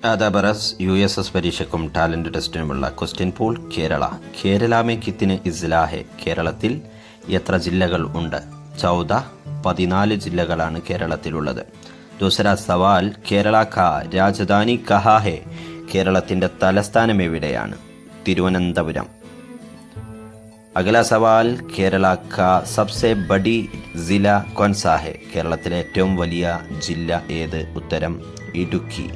आदाबरस USS പരീക്ഷയ്ക്കും talent ടെസ്റ്റിനുമുള്ള question pool Kerala में कितने ജില്ലാ है കേരളത്തിൽ എത്ര ജില്ലകൾ ഉണ്ട് 14 ജില്ലകളാണ് കേരളത്തിലുള്ളത്. ദൂസരാ സവാൽ കേരള കാ രാജധാനി കഹാ ഹെ കേരളത്തിൻ്റെ തലസ്ഥാനം എവിടെയാണ്? തിരുവനന്തപുരം. അഗല സവാൽ കേരള കാ സബ്സെ ബഡി ജില്ല കോൻസാ ഹെ കേരളത്തിലെ ഏറ്റവും വലിയ ജില്ല ഏത്? ഉത്തരം ഇടുക്കി.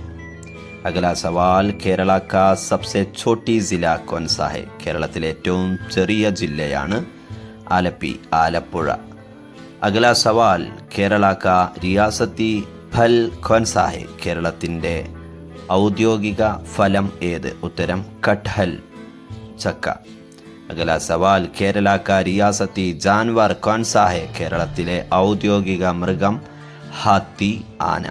അഗല സവാൽ കേരള കാ സബ്സെ ഛോട്ടി ജില്ല കോൻസാ ഹെ കേരളത്തിലെ ഏറ്റവും ചെറിയ ജില്ലയാണ് ആലപ്പുഴ. അഗല സവാൽ കേരള കാ റിയാസത്തി ഫൽ കോൻസാ ഹെ കേരളത്തിൻ്റെ ഔദ്യോഗിക ഫലം ഏത്? ഉത്തരം കട്ഹൽ, ചക്ക. അഗല സവാൽ കേരള കാ റിയാസത്തി ജാൻവർ കോൻസാ ഹെ കേരളത്തിലെ ഔദ്യോഗിക മൃഗം ഹാത്തി, ആന.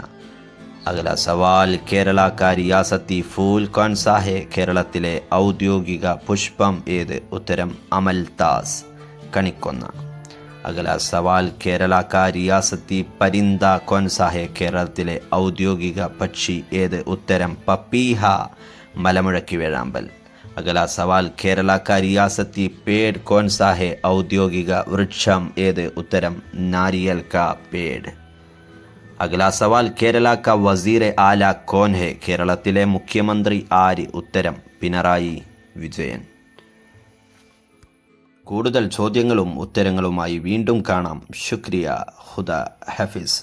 അഗല സവാൽ കേരള കാ റിയാസത്തി ഫൂൽ കോൻസാ ഹെ കേരളത്തിലെ ഔദ്യോഗിക പുഷ്പം ഏത്? ഉത്തരം അമൽതാസ്, കണിക്കൊന്ന. അഗല സവാൽ കേരള കാ റിയാസത്തി പരിന്ദ കോൻസാ ഹെ കേരളത്തിലെ ഔദ്യോഗിക പക്ഷി ഏത്? ഉത്തരം പപ്പീഹ, മലമുഴക്കി വേഴാമ്പൽ. അഗല സവാൽ കേരള കാ റിയാസത്തി പേഡ് കോൻസാ ഹെ ഔദ്യോഗിക വൃക്ഷം ഏത്? ഉത്തരം നാരിയൽ കാ പേഡ്. അഗല സവാൽ കേരള കാ വസീർ ആല കോൻ ഹെ കേരളത്തിലെ മുഖ്യമന്ത്രി ആര്? ഉത്തരം പിണറായി വിജയൻ. കൂടുതൽ ചോദ്യങ്ങളും ഉത്തരങ്ങളുമായി വീണ്ടും കാണാം. ശുക്രിയ. ഖുദ ഹഫീസ്.